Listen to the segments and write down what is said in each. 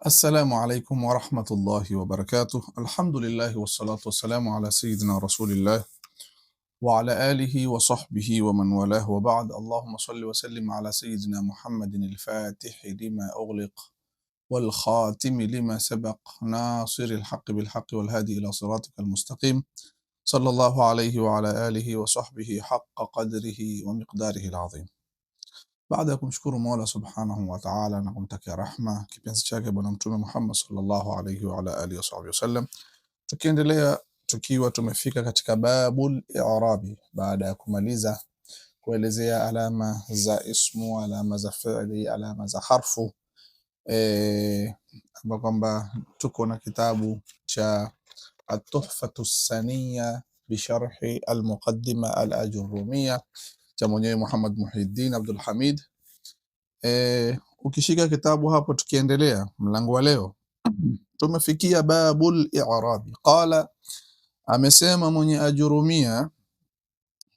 Assalamu alaikum warahmatullahi wabarakatuh. Alhamdulillahi wassalatu wassalamu ala sayyidina rasulillah wa ala alihi wa sahbihi wa man walah wa ba'd. Allahumma salli wa sallim ala sayyidina Muhammadin al-fatihi lima ughliq wal khatimi lima sabaq nasiril haqqi bil haqqi wal hadi ila siratika al-mustaqim. Sallallahu alayhi wa ala alihi wa sahbihi haqqa qadrihi wa miqdarihi al-azim. Baada ya kumshukuru Mola Subhanahu wa Ta'ala na kumtakia rahma kipenzi chake Bwana Mtume Muhammad sallallahu alayhi wa ala alihi wasallam, tukiendelea tukiwa tumefika katika babul i'rabi, baada ya kumaliza kuelezea alama za ismu, alama za fi'li, alama za harfu, ambapo kwamba tuko na kitabu cha At-Tuhfatu Saniya bi sharhi al-Muqaddima al-Ajurrumiyya cha mwenyewe Muhammad Muhyiddin Abdul Hamid. Ukishika kitabu hapo, tukiendelea mlango wa leo tumefikia babul i'rabi. Qala, amesema mwenye Ajurumia,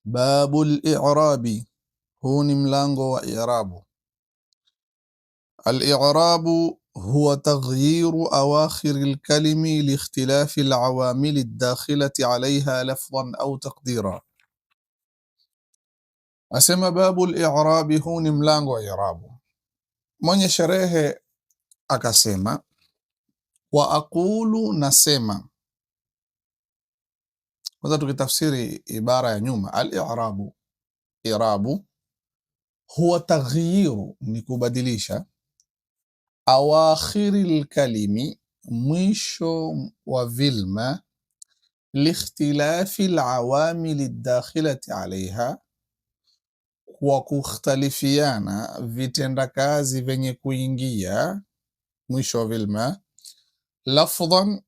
babul i'rabi, huu ni mlango wa i'rabu. Al-i'rabu huwa taghyiru awakhir al-kalimi li ikhtilafi al-awamil ad-dakhilati 'alayha lafdhan au taqdira. Asema babul i'rabi, huu ni mlango wa i'rabu. Mwenye sherehe akasema, wa aqulu, nasema. Kwanza tukitafsiri ibara ya nyuma, al-i'rabu, i'rabu huwa taghyiru, ni kubadilisha, awakhiri al-kalimi, mwisho wa vilma, liikhtilafi al-awamil ad-dakhilati 'alayha, kwa kukhtalifiana vitendakazi vyenye kuingia mwisho wa vilma, lafdhan,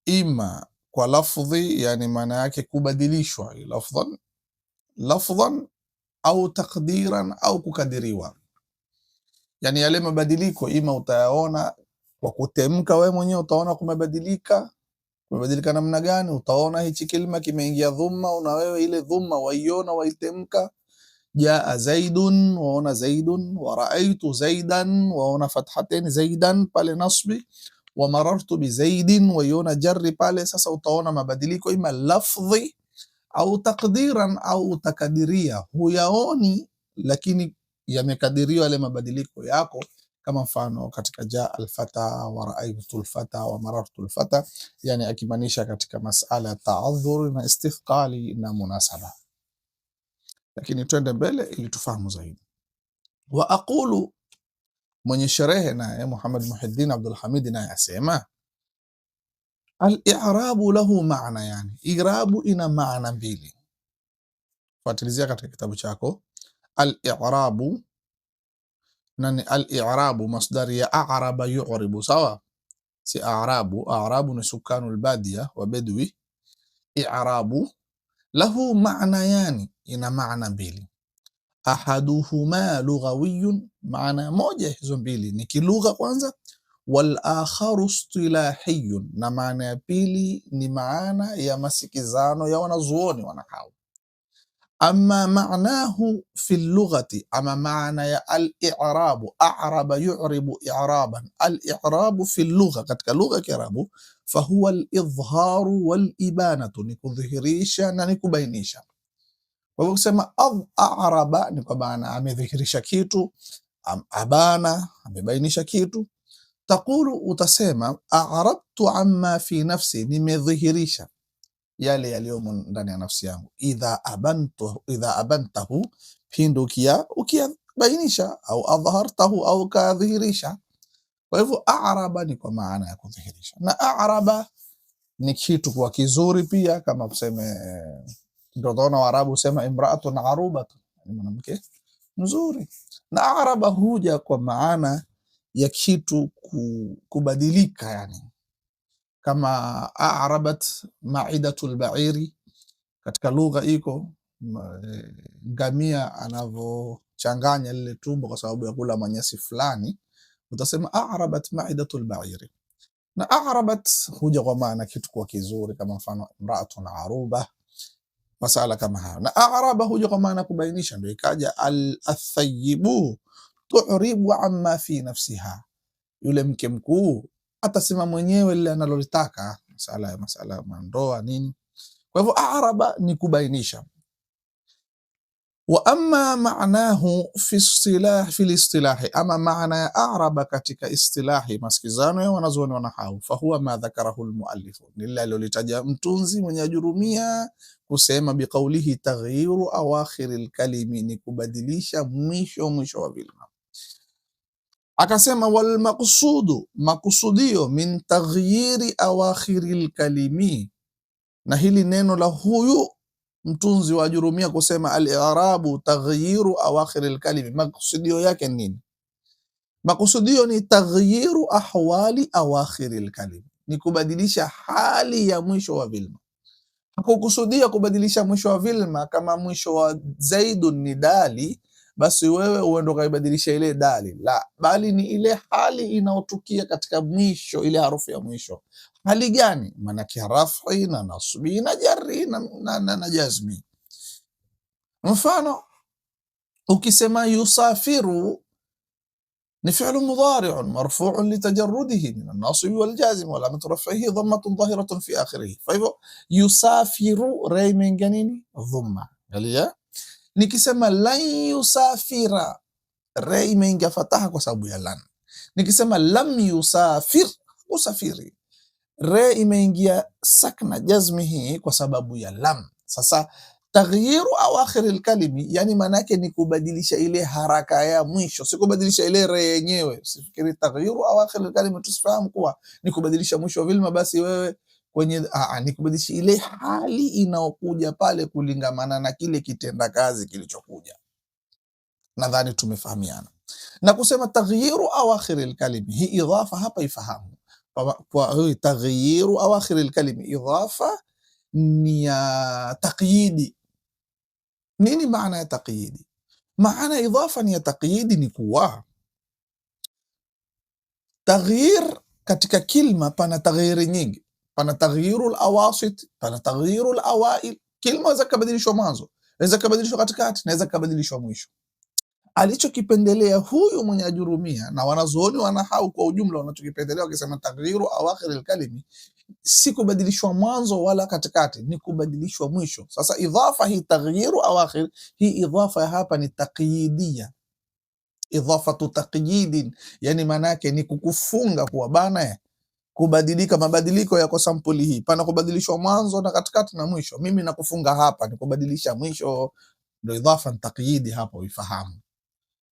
ima kwa lafdhi, yani maana yake kubadilishwa lafdhan au taqdiran, au kukadiriwa. Yani yale mabadiliko ima utayaona kwa kutemka wewe mwenyewe, utaona kumebadilika namna gani. Utaona hichi kilima kimeingia dhumma, na wewe ile dhumma waiona, waitemka. Jaa zaidun, waona zaidun. Wa raaitu zaidan, waona fathatain zaidan pale nasbi. Wa marartu bi zaidin, waiona jarri pale. Sasa utaona mabadiliko ima lafdhi au taqdiran au takadiria. Huyaoni lakini yamekadiriwa yale mabadiliko yako, kama mfano katika jaa alfata, wa raaitu alfata, wa marartu alfata, yani akimaanisha katika masala ya ta'adhur na istithqali na munasaba. Lakini twende mbele ili tufahamu zaidi. Wa aqulu, mwenye sherehe naye Muhammad Muhyiddin Abdul Hamid naye asema, al-i'rabu lahu maana, yani i'rabu ina maana mbili. Fuatilizia katika kitabu chako. Al-i'rabu nani? Al-i'rabu masdari ya a'raba yu'ribu, sawa? Si a'rabu, a'rabu ni sukanu al-badiya wa badwi. I'rabu lahu maana, yani ina maana mbili. Ahaduhuma lughawiyun, maana moja hizo mbili ni kilugha kwanza. Wal akharu istilahiyun, na maana ya pili ni maana ya masikizano ya wanazuoni wanahau. Amma maanahu fi lughati, ama maana ya al-i'rabu, a'raba yu'ribu i'raban, al-i'rabu fi lugha, katika lugha ya Kiarabu, fahuwa al-idhharu wal ibanatu, ni kudhihirisha na ni kubainisha. Kwa hivyo kusema a'raba ni kwa maana amedhihirisha kitu, abana amebainisha kitu. Taqulu, utasema a'rabtu amma fi nafsi, nimedhihirisha yale yaliyomo ndani ya nafsi yangu. Idha abantahu, pindu ukiyabainisha, au adhartahu, au kadhihirisha. Kwa hivyo a'raba ni kwa maana ya kudhihirisha, na a'raba ni kitu kwa kizuri pia, kama kuseme ndio utaona Waarabu sema imra'atun arubatu, ni mwanamke mzuri. Na araba huja kwa maana ya kitu kubadilika, yani kama a'rabat ma'idatul ba'iri, katika lugha iko ngamia anavochanganya lile tumbo kwa sababu ya kula manyasi fulani, utasema a'rabat ma'idatul ba'iri. Na a'rabat huja kwa maana kitu kwa kizuri, kama mfano imra'atun aruba, masala kama hayo. Na a'raba huja kwa maana kubainisha, ndio ikaja al-thayyibu tu'ribu amma fi nafsiha, yule mke mkuu atasema mwenyewe lile analolitaka, masala ya ndoa nini. Kwa hivyo araba ni kubainisha. Wa amma ma'nahu fi listilahi, ama maana ya araba katika istilahi, masikizano ya wanazuoni wa nahau, fahuwa ma dhakarahu almuallif, ni lile alilolitaja mtunzi mwenye ajurumia kusema biqaulihi taghyiru awakhir alkalimi, ni kubadilisha mwisho wa vilma. Akasema wal maqsudu, makusudio, min taghyiri awakhir alkalimi, na hili neno la huyu mtunzi wa ajurumia kusema al-i'rabu taghyiru awakhir al-kalimi, makusudio yake nini? Makusudio ni taghyiru ahwali awakhir al-kalimi, ni kubadilisha hali ya mwisho wa vilma. Hakukusudia kubadilisha mwisho wa vilma kama mwisho wa zaidun ni dali, basi wewe uende ukaibadilisha ile dali, la, bali ni ile hali inayotukia katika mwisho, ile harufu ya mwisho. Hali gani? Maanake rafi na nasbi na jarri na jazmi. Mfano, ukisema yusafiru ni fi'lu mudhari'un marfu'un litajarrudihi min an-nasbi wal jazm wa lam turaffihi dhammatun dhahiratun fi akhirih. Fa hivyo yusafiru rai imeingia nini? Dhamma. Angalia, nikisema lan yusafira rai imeingia fataha kwa sababu ya lan. Nikisema lam yusafir, usafiri, re imeingia sakna jazmi hii kwa sababu ya lam. Sasa taghyiru awakhir alkalimi, yani maana yake ni kubadilisha ile haraka ya mwisho, si kubadilisha ile re yenyewe. Usifikiri taghyiru awakhir alkalimi tusifahamu kuwa ni kubadilisha mwisho wa vilma, basi wewe kwenye ni kubadilisha ile hali inaokuja pale kulingamana na kile kitenda kazi kilichokuja. Nadhani tumefahamiana. Na kusema taghyiru awakhir alkalimi, hii idhafa hapa ifahamu kwa taghyiru awakhir alkalimi, idhafa ni ya taqyidi. Nini maana ya taqyidi? Maana idhafa ni ya taqyidi ni kuwa taghyir katika kilma pana taghyiri nyingi, pana taghyiru alawasit, pana taghyiru alawail. Kilma inaweza kubadilishwa mwanzo, inaweza kubadilishwa katikati, inaweza kubadilishwa mwisho. Alichokipendelea huyu mwenye ajurumia na wanazuoni wanahau kwa ujumla, wanachokipendelea wakisema taghyiru awakhir alkalimi, si kubadilishwa mwanzo wala katikati, ni kubadilishwa mwisho. Sasa idhafa hii taghyiru awakhir, hii idhafa ya hapa ni taqyidia, idhafatu taqyidin, yani maana yake ni kukufunga kuwa bana kubadilika. Mabadiliko yako sampuli hii, pana kubadilishwa mwanzo na katikati na mwisho. Mimi nakufunga hapa ni kubadilisha mwisho, ndio idhafa taqyidi. Hapo uifahamu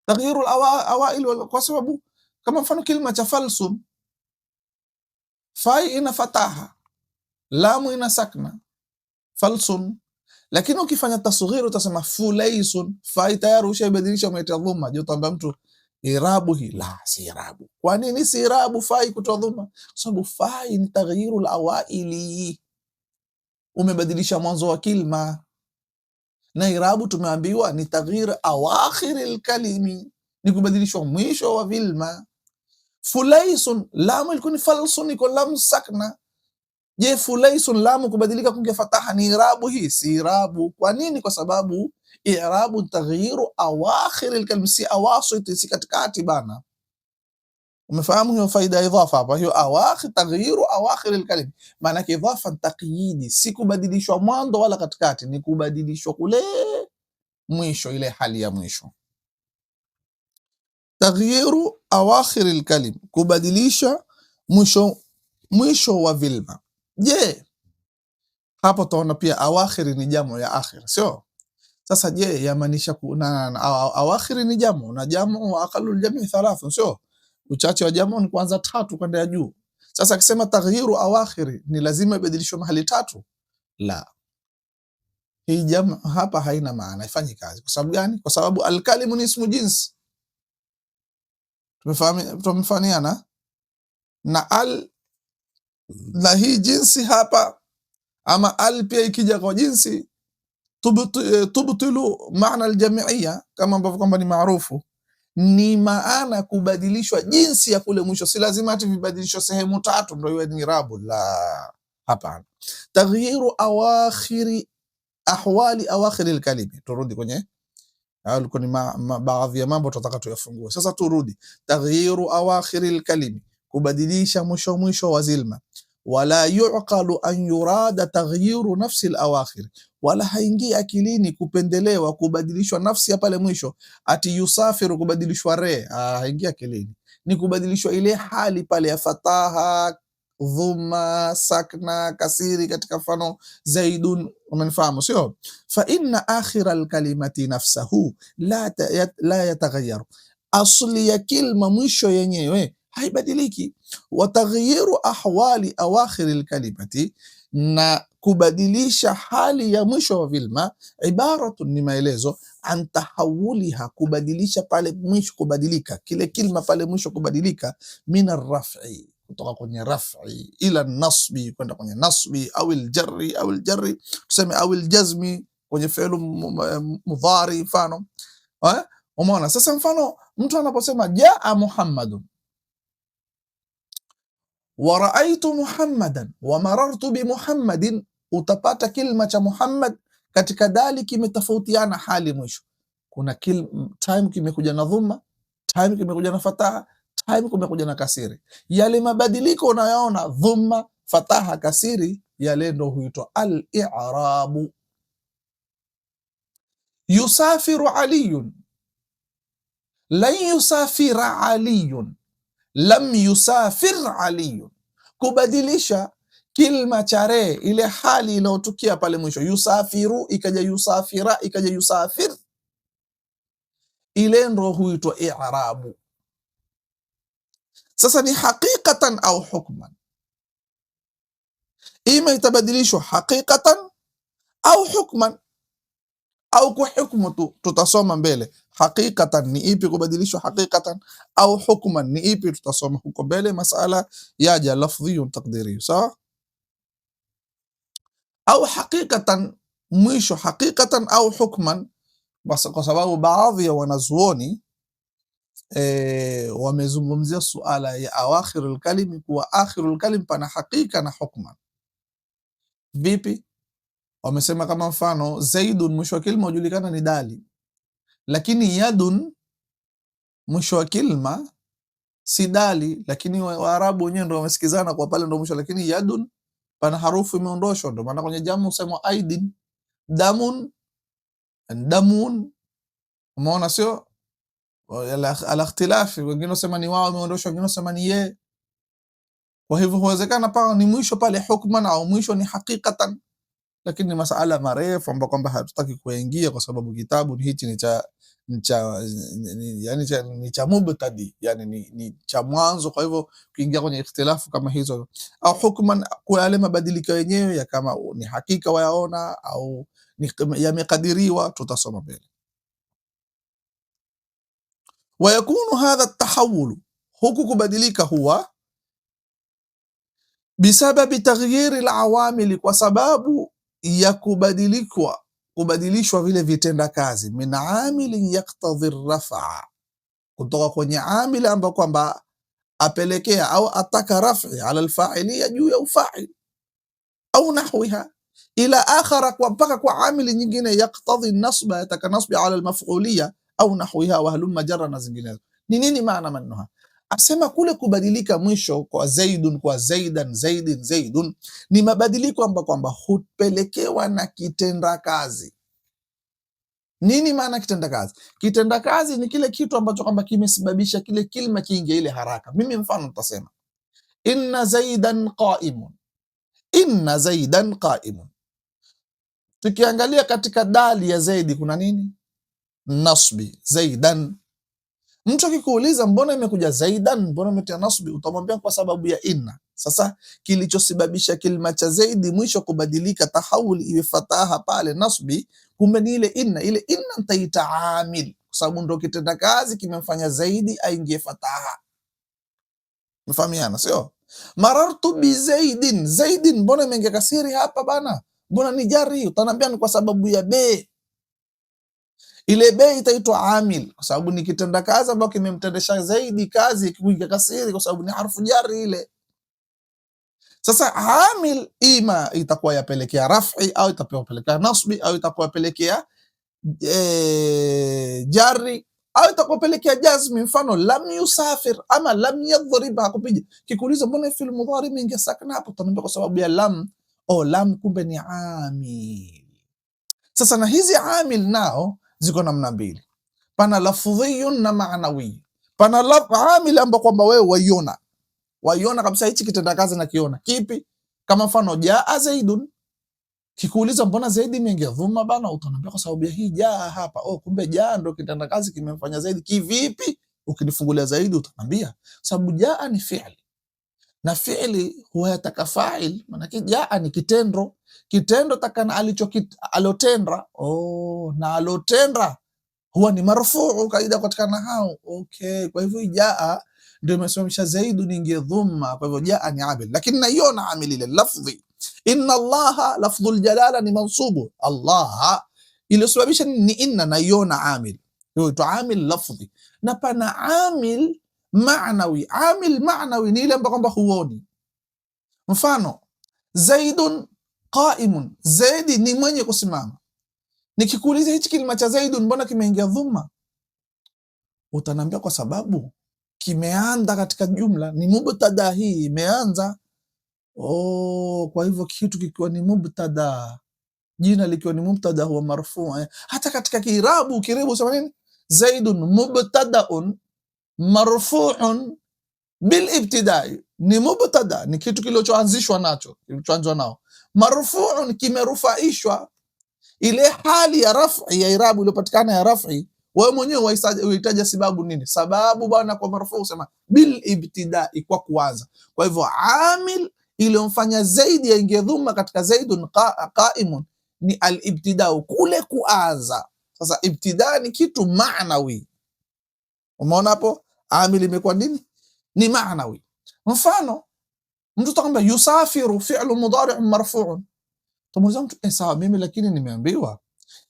taghyiru awail, kwa sababu kama mfano kilima cha falsun, fai ina fataha, lamu ina sakna, falsun. Lakini ukifanya tasghir utasema fulaysun, fai tayari ushaibadilisha umeita dhamma. Je, utaambia mtu irabu hii? La, si irabu. Kwa nini si irabu fai kutoa dhamma? Kwa sababu fai ni taghyiru alawaili, umebadilisha mwanzo wa kilma, na irabu tumeambiwa ni taghyir awakhir alkalimi, ni kubadilishwa mwisho wa vilma. Fulaysun, lamu ilikuwa ni falsun, iko lam sakna. Je, fulaysun lamu kubadilika kunge fataha, ni irabu hii? Si irabu. Kwa nini? Kwa sababu i'rabu taghyiru awakhir alkalimi, si awasit, si katikati bana. Umefahamu hiyo faida ya idhafa hapa? Hiyo awakhir, taghyiru awakhir alkalimi, maana yake idhafa taqyidi, si kubadilishwa mwanzo wala katikati, ni kubadilishwa kule mwisho, ile hali ya mwisho. Taghyiru awakhir alkalim, kubadilisha mwisho wa vilma. Je, hapo tunaona pia awakhir ni jamu ya akhir, sio? Sasa je, yamaanisha kuna awakhir ni jamu, na jamu wa aqallul jami' thalathu, sio? Uchache wa jamu ni kwanza tatu kwenda juu. Sasa akisema taghyiru awakhir ni lazima ibadilishwe mahali tatu? La, hii jamu hapa haina maana, ifanyi kazi. Kwa sababu gani? Kwa sababu alkalimu ni ismu jinsi. Tumefahamiana na al, na hii jinsi hapa, ama al pia ikija kwa jinsi tubtilu maana aljamiia, kama ambavyo kwamba ni maarufu, ni maana kubadilishwa jinsi ya kule mwisho. Si lazima ati vibadilishwe sehemu tatu ndio iwe ni irabu, la, hapana. Taghyiru awakhiri ahwali awakhir alkalimi, turudi kwenye Alikuwa ni baadhi ya mambo tunataka tuyafungue. Sasa turudi, taghyiru awakhiri alkalimi, kubadilisha mwisho wa zilma. Wala yuqalu an yurada taghyiru nafsi alawakhir, wala haingii akilini kupendelewa kubadilishwa nafsi ya pale mwisho. Ati yusafiru, kubadilishwa re, haingii akilini. Ni kubadilishwa ile hali pale ya fataha, dhumma, sakna, kasiri katika mfano zaidun. Umenifahamu sio? Fa inna akhira alkalimati nafsahu la yataghayyaru, asli ya kilma mwisho yenyewe haibadiliki. Wa taghyiru ahwali awakhir alkalimati, na kubadilisha hali ya mwisho wa vilma, ibaratu, ni maelezo, an tahawuliha, kubadilisha pale mwisho, kubadilika kile kilma pale mwisho kubadilika, min arraf'i, kutoka kwenye raf'i, ila nasbi, kwenda kwenye nasbi, au aljarri, tuseme au aljazmi, kwenye fi'lu mudhari. Mfano, umeona sasa? Mfano mtu anaposema jaa Muhammadun wa raaitu Muhammadan wa marartu bi Muhammadin, utapata kilma cha Muhammad katika dali kimetofautiana hali mwisho. Kuna time kimekuja na dhumma, time kimekuja na fataha, time kimekuja na kasiri. Yale mabadiliko unayoona dhumma, fataha, kasiri, yale ndo huitwa al-i'rabu. Yusafiru aliyun, lan yusafira aliyun, lam yusafir aliyun. Kubadilisha kilma cha re, ile hali inayotukia pale mwisho, yusafiru ikaja yusafira ikaja yusafir, ile ndo huitwa i'rabu. Sasa ni haqiqatan au hukman, ima itabadilishwa haqiqatan au hukman, au kwa hukmu tu. Tutasoma mbele haqiqatan ni ipi kubadilishwa haqiqatan, au hukman ni ipi, tutasoma huko mbele. Masala yaja lafdhiyun taqdiri, sawa? Au haqiqatan mwisho, haqiqatan au hukman, basi kwa sababu baadhi ya wanazuoni wamezungumzia suala ya awakhirul kalimi, kuwa akhirul kalim pana haqiqa na hukman. Vipi? Wamesema kama mfano zaidun, mwisho wa kilma hujulikana ni dali, lakini yadun mwisho wa kilma si dali, lakini Waarabu wenyewe ndio wamesikizana kwa pale ndio mwisho, lakini yadun pana harufu imeondoshwa. Ndio maana kwenye jamu usema aidin, damun, damun. Umeona sio? Al-ikhtilafi, wengine wasema ni wao imeondoshwa, wengine wasema ni ye. Kwa hivyo huwezekana pale ni mwisho pale hukman, au mwisho ni haqiqatan, lakini ni masala marefu ambayo kwamba hatutaki kuingia, kwa sababu kitabu hichi ni cha mubtadi, yani ni cha mwanzo. Kwa hivyo kuingia kwenye ikhtilafu kama hizo, au hukman, kwa yale mabadiliko yenyewe ya kama ni hakika wayaona au yamekadiriwa, tutasoma mbele. Wayakunu hadha tahawulu, huku kubadilika huwa bisababi taghyiri alawamili, kwa sababu ya kubadilishwa vile vitenda kazi, min amilin yaktadhi rafa, kutoka kwenye amili ambayo kwamba apelekea au ataka raf'i ala alfa'iliya, juu ya ufa'il, au nahwiha, ila akhara, kwa mpaka kwa amili nyingine, yaktadhi nasba, yataka nasbi ala almaf'uliyya au nahwiha, wa halumma jarra, na zinginezo. Ni nini maana maneno haya? Asema kule kubadilika mwisho kwa zaidun, kwa zaidan, zaidin, zaidun, ni mabadiliko ambayo kwamba hupelekewa na kitenda kazi. Nini maana kitenda kazi? Kitenda kazi ni kile kitu ambacho kwamba kimesababisha kile kilma kiingia ile haraka. Mimi mfano nitasema inna zaidan qaimun, inna zaidan qaimun. Tukiangalia katika dali ya zaidi kuna nini? Nasbi, zaidan. Mtu akikuuliza mbona imekuja zaidan, mbona imetia nasbi, utamwambia kwa sababu ya inna. Sasa kilichosababisha kilima cha zaidi mwisho kubadilika, tahawuli iwe fataha pale nasbi, kumbe ni ile inna. Ile inna nitaita amil, kwa sababu ndio kitenda kazi kimemfanya zaidi aingie fataha. Mfahamiana sio? Marartu bi zaidin, zaidin mbona imeingia kasiri hapa bana, mbona ni jari, utaniambia ni kwa sababu ya be. Ile be itaitwa amil kwa sababu ni kitenda kazi ambacho kimemtendesha zaidi kazi, kuingia kasiri kwa sababu ni harfu jari ile. Sasa amil ima itakuwa yapelekea raf'i, au itakuwa yapelekea nasbi, au itakuwa yapelekea jari au itakupelekea jazmi, mfano lam yusafir ama lam yadhrib, hakupiga. Kikuuliza mbona fi'l mudhari imeingia sakna hapo, tunaambia kwa sababu ya lam. Lam kumbe ni amil. Sasa na hizi amil nao ziko namna mbili, pana lafdhiyun na maanawi. Pana amil ambapo kwamba wewe waiona kabisa hichi kitenda kazi na kiona kipi, kama mfano jaa zaidun. Kikuuliza mbona zaidi imeingia dhuma bana, utaniambia kwa sababu ya hii jaa hapa. Kumbe jaa ndo kitenda kazi kimemfanya zaidi. Kivipi? Ukinifungulia zaidi utaniambia sababu jaa ni fi'li, na fi'li huwa yataka fa'il, maana jaa ni kitendo, kitendo takana alotenda. Na alotenda huwa ni marfuu kaida katika nahau. Okay, kwa hivyo jaa ndio imesimamisha zaidi niingie dhumma, kwa hivyo jaa ni amil, lakini naiona amil ile lafdhi. Inna Allaha lafdhul jalala ni mansubu, Allah iliyosababisha ni inna, naiona amil hiyo tu, amil lafdhi. Na pana amil maanawi. Amil maanawi ni ile ambayo kwamba huoni. Mfano zaidun qaimun, zaidi ni mwenye kusimama. Nikikuuliza hichi kilima cha zaidun mbona kimeingia dhumma, utanambia kwa sababu kimeanza katika jumla, ni mubtada, hii imeanza. Kwa hivyo kitu kikiwa ni mubtada, jina likiwa ni mubtada huwa marfu. Hata katika kirabu sema nini? Zaidun mubtadaun marfuun bil ibtidai, ni mubtada, ni kitu kilichoanzishwa nacho, kilichoanzwa nao. Marfuun, kimerufaishwa. Ile hali ya raf'i ya irabu iliyopatikana ya raf'i, wewe mwenyewe unahitaji sababu nini? Sababu bwana kwa marfu sema bil ibtidai, kwa kuanza. Kwa hivyo amil iliyomfanya zaidi yaingie dhumma katika zaidun qaimun ni al ibtidau, kule kuanza. Sasa ibtida ni kitu maanawi. Umeona hapo, amil imekuwa nini? Ni maanawi. Mfano mtu atakwambia yusafiru fi'lu mudari' marfu'un. Tumuuliza mtu sawa, mimi lakini nimeambiwa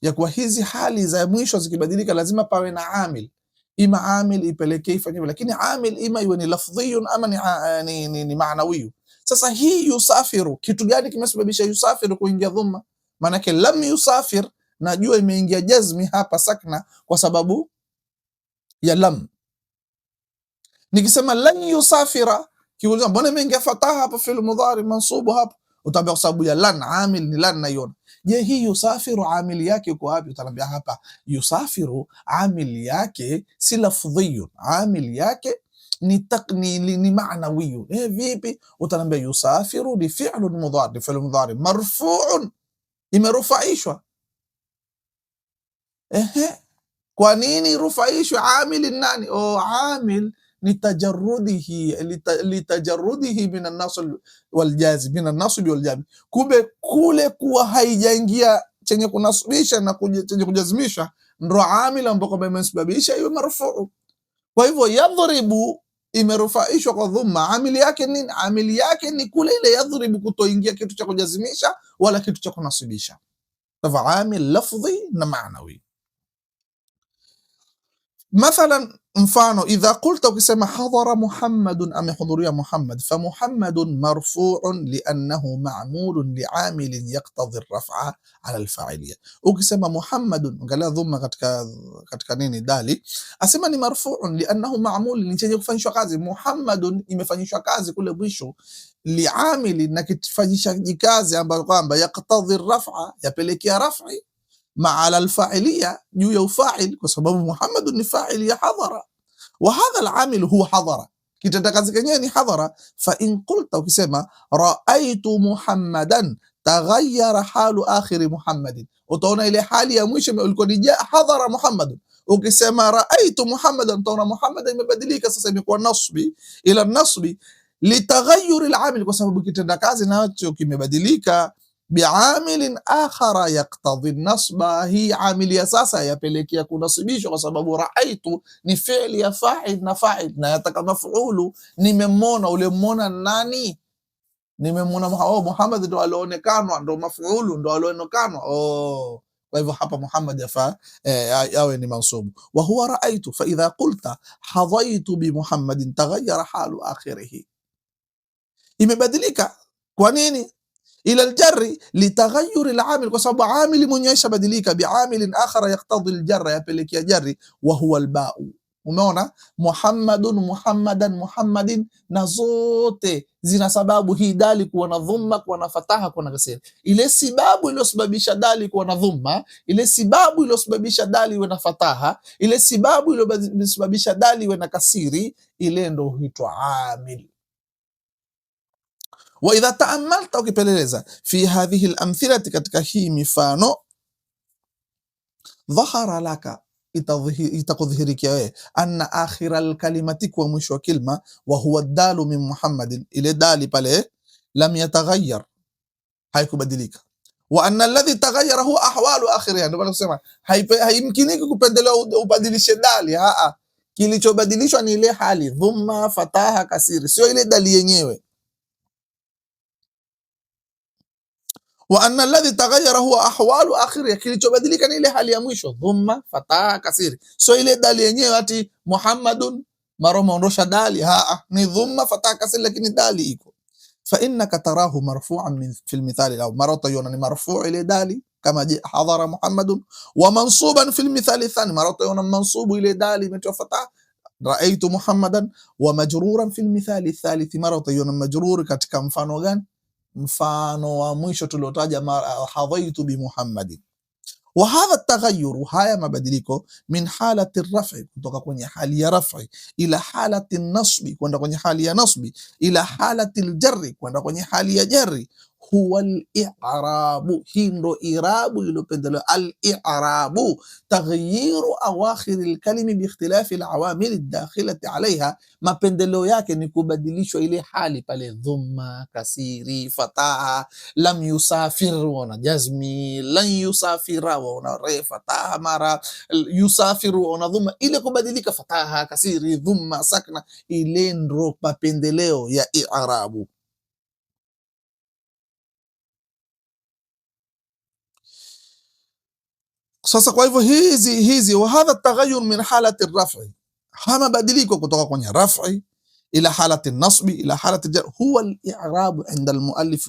ya kuwa hizi hali za mwisho zikibadilika lazima pawe na amil. Ima amil ipelekee ifanye, lakini amil ima iwe ni lafdhiyun ama ni maanawi. Sasa hii yusafiru, kitu gani kimesababisha yusafiru kuingia dhumma? Maanake lam yusafir najua imeingia jazmi hapa sakna kwa sababu ya lam. Nikisema lan yusafira, kiuliza mbona imeingia fataha hapa fi'l mudhari mansubu hapa, utaambia kwa sababu ya lan, amil ni lan naiona. Je, hii yusafiru amili yake uko wapi? Utaambia hapa yusafiru amili yake si lafdhiyun, amili yake ni maanawiyu. Vipi? Utaambia yusafiru ni fi'lun mudhari, fi'l mudhari marfu'un, imerufaishwa. Kwa nini rufaishwe? Amil nani? Amil litajarrudihi min an-nasb wal jazm, min an-nasb wal jazm. Kumbe kule kuwa haijaingia chenye kunasibisha na chenye kujazimisha ndo amil ambao imesababisha iwe marfuu. Kwa hivyo yadhribu imerufaishwa kwa dhumma, amili yake nini? Amili yake ni kule ile yadhribu, kutoingia kitu cha kujazimisha wala kitu cha kunasibisha. Kwa hivyo amil lafdhi na maanawi. Mathalan, mfano idha qulta, ukisema hadhara Muhammadun, amehudhuria Muhammad, fa Muhammadun marfu'un li'annahu ma'mulun li'amilin yaqtadhi ar-raf'a 'ala al-fa'iliyya. Ukisema Muhammadun, angalia dhumma katika nini dali, asema ni marfu'un li'annahu ma'mul, ni chenye kufanyishwa kazi. Muhammadun imefanyishwa kazi kule mwisho, li'amilin, na kifanyishaji kazi ambayo kwamba yaqtadhi ar-raf'a, yapelekea raf'i maala alfa'iliya, juu ya ufa'il, kwa sababu Muhammadun ni fa'il ya hadhara, wa hadha al-amil huwa hadhara, kitenda kazi kenyewe ni hadhara. Fa in qulta, ukisema ra'aytu Muhammadan taghayyara halu akhiri Muhammadin, utaona ile hali ya mwisho ilikuwa ni hadhara Muhammadun. Ukisema ra'aytu Muhammadan, utaona Muhammadan imebadilika sasa, imekuwa nasbi ila nasbi litaghayyur al-amil, kwa sababu kitenda kazi nacho kimebadilika biamilin akhara yaktadhi nasba, hii amili ya sasa yapelekea kunasibishwa, kwa sababu raaitu ni fi'li ya fa'il na fa'il na yataka maf'ulu. Nimemwona, ule mwona nani? Nimemwona Muhammad, ndo alionekanwa, ndo maf'ulu, ndo alionekanwa. Kwa hivyo hapa Muhammad yafaa yawe ni mansubu, wa huwa raaitu. Fa idha qulta hadaitu bi Muhammadin taghayyara halu akhirih, imebadilika. Kwa nini? ila aljarri litaghayyur alamil, kwa sababu amili mwenyewe ishabadilika, biamilin akhara yaktadhi aljarra, yapelekea jarri, wa huwa albau. Umeona, Muhammadun, Muhammadan, Muhammadin, na zote zina sababu hii dali kuwa na dhumma, kuwa na fataha, kuwa na kasiri. Ile sababu iliyosababisha dali kuwa na dhumma, ile sababu iliyosababisha dali iwe na fataha, ile sababu iliyosababisha dali iwe na kasiri, ile ndo huitwa amil. Wa idha taamalta, ukipeleleza, fi hadhihi al-amthilati, katika hii mifano, dhahara laka, itakudhihirikia wewe, anna akhira al-kalimati, kwa mwisho wa kilma, wa huwa dalu min Muhammadin, ile dali pale, lam yataghayyar, haikubadilika, wa anna alladhi taghayyara huwa ahwalu akhiriha. Ndio maana kusema haimkiniki kupendelea ubadilishe dali, kilichobadilishwa ni ile hali, dhumma, fataha, kasiri, sio ile dali yenyewe. Wa anna alladhi taghayyara huwa ahwalu akhiriha, kilichobadilika ni ile hali ya mwisho, dhumma, fataha, kasiri, sio ile dali yenyewe ati Muhammadun mara umeondosha dali, ni dhumma, fataha, kasiri, lakini dali iko. Fa innaka tarahu marfu'an min fil mithali, au mara utaiona ni marfu' ile dali kama hadhara Muhammadun, wa mansuban fil mithali thani, mara utaiona mansubu ile dali imetoa fataha, raaitu Muhammadan, wa majruran fil mithali thalith, mara utaiona majrur katika mfano gani? Mfano wa mwisho tuliotaja, hadhaitu bi Muhammadin. Wa hadha taghayyur, haya mabadiliko, min halati raf'i, kutoka kwenye hali ya raf'i, ila halati nasbi, kwenda kwenye hali ya nasbi, ila halati aljarri, kwenda kwenye hali ya jarri, huwa al-i'rabu, hii ndo irabu iliyopendelewa. Al-i'rabu taghyiru awakhir al-kalimi bi ikhtilafi al-awamil ad-dakhilati alayha, mapendeleo yake ni kubadilishwa ile hali pale, dhumma, kasiri, fataha. Lam yusafir wana jazmi, lan yusafira wana re fataha, mara yusafiru wana dhumma, ile kubadilika fataha, kasiri, dhumma, sakna, ile ndo mapendeleo ya i'rabu. Sasa kwa hivyo hizi wa hadha taghayyur min halati raf'i, haya mabadiliko kutoka kwenye raf'i ila halati nasbi ila halati jar, huwa al-i'rab inda al-muallif,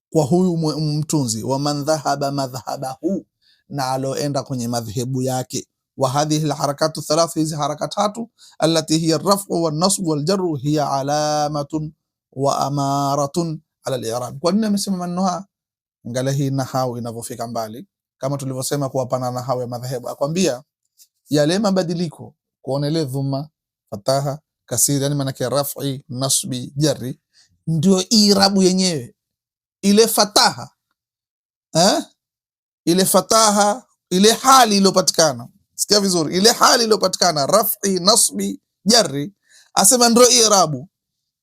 kwa huyu mtunzi, wa man dhahaba madhhabahu, na aloenda kwenye madhhabu yake. Wa hadhihi al-harakatu thalath, hizi haraka tatu, allati hiya ar-raf'u wan-nasbu wal-jarru, hiya alamatun wa amaratun ala al-i'rab. Kwa nini amesema maneno haya? Angalia hii nahau inavyofika mbali, kama tulivyosema kuwa pana nahau ya madhehebu, akwambia yale mabadiliko, kuona ile dhumma, fataha, kasiri, yani maana yake raf'i, nasbi, jarri, ndio irabu yenyewe. Ile fataha ile fataha, ile hali iliyopatikana, sikia vizuri, ile hali iliyopatikana, raf'i, nasbi, jarri, asema ndio irabu,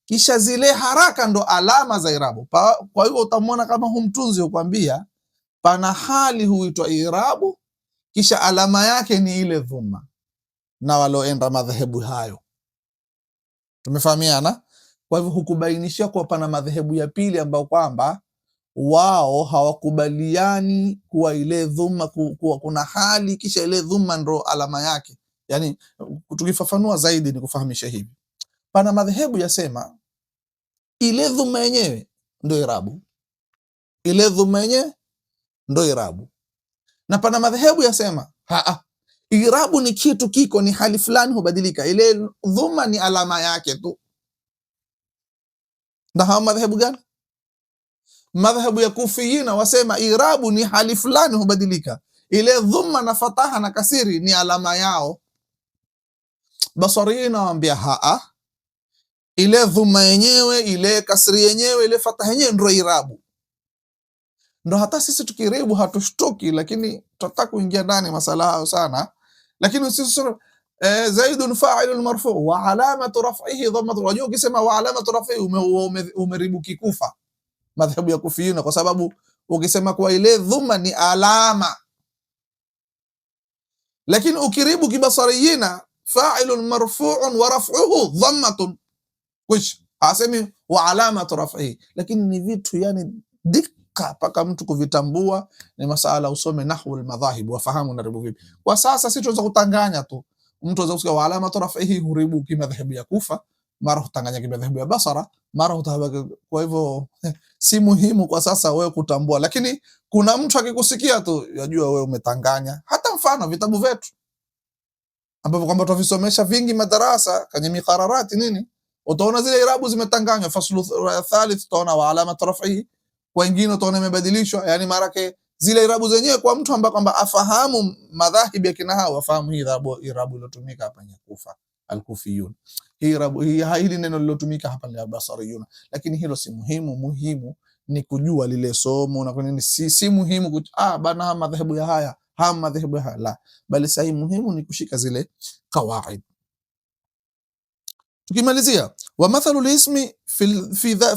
kisha zile haraka ndo alama za irabu. Kwa hiyo utamwona kama humtunzi ukwambia pana hali huitwa irabu, kisha alama yake ni ile dhumma, na waloenda madhehebu hayo. Tumefahamiana? Kwa hivyo hukubainishia kuwa pana madhehebu ya pili ambao kwamba wao hawakubaliani kuwa ile dhumma, kuwa kuna hali kisha ile dhumma ndo alama yake. Yani tukifafanua zaidi ni kufahamisha hivi, pana madhehebu yasema ile dhumma yenyewe ndo irabu, ile dhumma yenyewe ndo irabu. Na pana madhehebu yasema irabu ni kitu kiko, ni hali fulani hubadilika, ile dhumma ni alama yake tu. Na hawa madhehebu gani? Madhehebu ya Kufiyina wasema irabu ni hali fulani hubadilika, ile dhumma na fataha na kasiri ni alama yao. Basariyina waambia ile dhumma yenyewe, ile kasri yenyewe, ile fataha yenyewe ndio irabu. Ndo hata sisi tukiribu hatushtuki, lakini tutataka kuingia ndani masala hayo sana. Lakini sisi zaidun fa'ilun marfu' wa alamatu raf'ihi dhammatu. Wajua ukisema wa alamatu raf'ihi umeribu kikufa madhhabu ya Kufiyina, kwa sababu ukisema kwa ile dhumma ni alama, lakini ukiribu kibasariyina fa'ilun marfu'un wa raf'uhu dhammatun, which asemi wa alamatu raf'ihi, lakini ni vitu yani paka mtu kuvitambua ni masala usome nahwu al-madhahib wafahamu naribu vipi. Kwa sasa sisi tunaweza kutanganya tu, mtu anaweza kusikia wa alama raf'ihi huribu kimadhhabu ya Kufa, mara hutanganya kimadhehebu ya Basra, mara hutahaba. Kwa hivyo si muhimu kwa sasa wewe kutambua, lakini kuna mtu akikusikia tu yajua wewe umetanganya. Hata mfano vitabu vyetu ambavyo kwamba tuvisomesha vingi madarasa kwenye miqararati nini, utaona zile irabu zimetanganywa. Faslu thalith utaona wa alama raf'i, kwa wengine utaona imebadilishwa. Yani marake zile irabu zenyewe kwa mtu ambaye kwamba afahamu madhahibi ya kinahawa, afahamu hii irabu iliyotumika hapa ni Kufa al-Kufiyun, hii irabu hili neno lilotumika hapa ni al-Basriyun. Lakini hilo si muhimu. Muhimu ni kujua lile somo na kwa nini. Si muhimu bana madhehebu ya haya madhehebu ya haya, la, bali sahihi muhimu ni kushika zile kawaid. Tukimalizia, wa mathalu lismi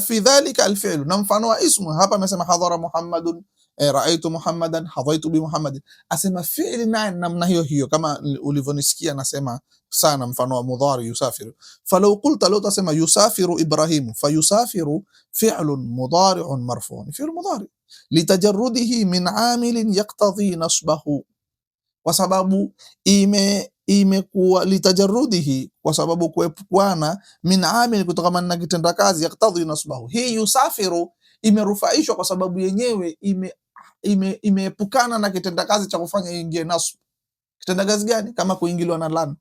fi dhalika alfi'l, na mfano wa ismu hapa amesema hadhara Muhammadun, raaitu Muhammadan, hadaitu bi Muhammadin, asema fi'li na namna hiyo hiyo kama ulivyonisikia nasema sana. Mfano wa mudhari yusafiru, falau qulta, law tasema yusafiru Ibrahimu, fayusafiru fi'lun mudari'un marfu'un, fi'l mudari litajarrudihi min amilin yaqtadhi nasbahu, kwa sababu imekuwa litajarrudihi, kwa sababu kuepukana, min amil, kutokana na kitenda kazi, yaktadhi nasbahu. Hii yusafiru imerufaishwa kwa sababu yenyewe imeepukana na kitenda kazi cha kufanya ingie nasb. Kitenda kazi gani? Kama kuingiliwa na lan.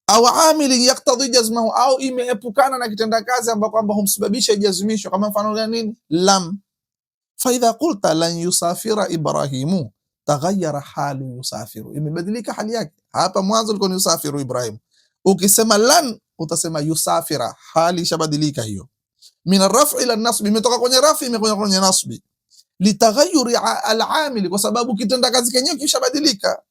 Au amilin yaktadhi jazmahu, au imeepukana na kitenda kazi ambao kwamba humsababisha jazmisho, kama mfano gani? Nini? Lam. Fa idha qulta lan yusafira Ibrahimu, taghayyara halu yusafiru, imebadilika hali yake. Hapa mwanzo ilikuwa ni yusafiru Ibrahim, ukisema lan utasema yusafira, hali ishabadilika hiyo. Min arraf'i ila nasbi, imetoka kwenye rafi imekuja kwenye nasbi. Litaghayyuri al-amili, kwa sababu kitenda kazi kenyewe kishabadilika.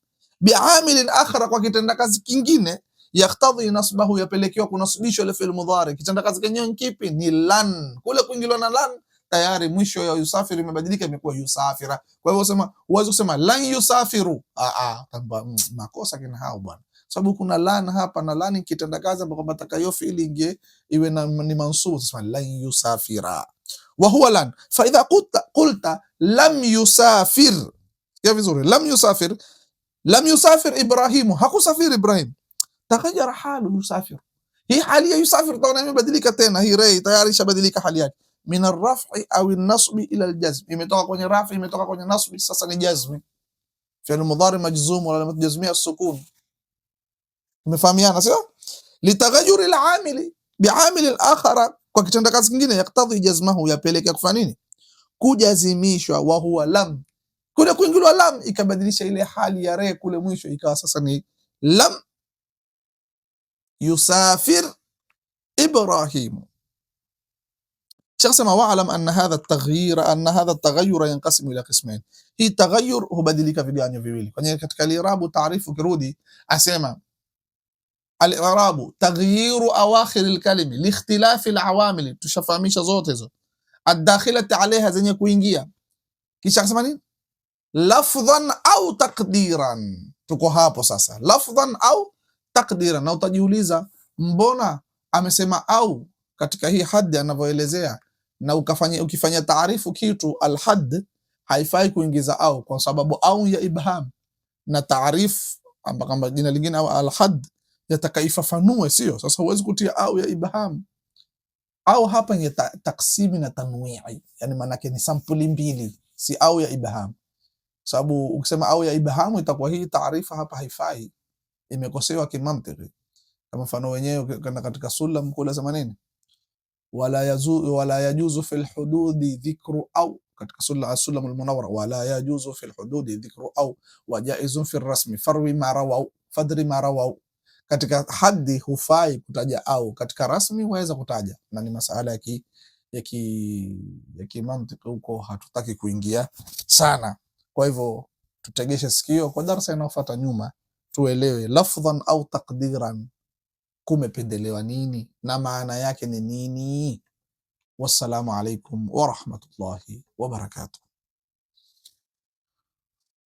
Bi'amilin akhara, kwa kitenda kazi kingine. Yaktadhi nasbahu, yapelekewa kunasibishwa ile fi'l mudhari. Kitenda kazi kenyewe kipi? Ni lan. Kule kuingiliwa na lan tayari mwisho ya yusafiri imebadilika, imekuwa yusafira. Kwa hivyo sema, uweze kusema lan yusafiru, makosa kina hao bwana, sababu kuna lan hapa, na lan kitenda kazi ambapo kwamba takayo fiili ingie iwe ni mansubu, tusema lan yusafira wa huwa lan. Fa idha qulta lam yusafir, ya vizuri, lam yusafir Ibrahimu, hakusafiri Ibrahim, taghayyara halu yusafir, hii hali ya yusafir taona imebadilika tena, hii rei tayari ishabadilika hali yake. Min arraf'i au an-nasbi ila al-jazm, imetoka kwenye rafi imetoka kwenye nasbi, sasa ni jazmi. Fi'l mudhari majzum wala jazmia as-sukun. Umefahamiana sio? Litaghayyur al-amili bi'amil al-akhar, kwa kitenda kazi kingine, yaktadhi jazmahu, yapeleka kufanya nini? Kujazimishwa. Wa huwa lam, kule kuingiliwa lam ikabadilisha ile hali ya re kule mwisho, ikawa sasa ni lam yusafir Ibrahimu. Shasema wa'lam anna hadha at-taghayyur yanqasimu ila qismain, hii taghayyur hubadilika viganyo viwili. Kwenye katika al-i'rab taarifu, ukirudi asema al-i'rab taghyiru awakhir al-kalimi li ikhtilafi al-awamil, tushafahamisha zote hizo, ad-dakhilati alayha, zenye kuingia. Kisha akasema nini? Lafdhan au taqdiran. Tuko hapo sasa, lafdhan au taqdiran, na utajiuliza mbona amesema au katika hii haddi anavyoelezea, na ukifanya taarifu kitu alhad haifai kuingiza au, kwa sababu au ya ibham, na taarif ambako jina lingine au alhad yatakaifafanue, sio? Sasa huwezi kutia au ya ibham. Au hapa ni taksimi na tanwi'i, yani maana yake ni sampuli mbili, si au ya ibham. Sababu ukisema au ya ibham itakuwa hii taarifa hapa haifai, imekosewa kimantiki. Kama mfano wenyewe katika sulam kula sema nini? wala yajuzu fil hududi dhikru au, katika sulam al-munawwara, wala yajuzu fil hududi dhikru au wa jaizun fil rasmi farwi ma rawaw fadri ma rawaw. Katika haddi hufai kutaja au, katika rasmi waweza kutaja, na ni masala ya kimantiki huko hatutaki kuingia sana. Kwa hivyo tutegeshe sikio kwa darasa inayofuata nyuma, tuelewe lafdhan au taqdiran kumependelewa nini na maana yake ni nini. Wassalamu alaikum wa rahmatullahi wa barakatuh.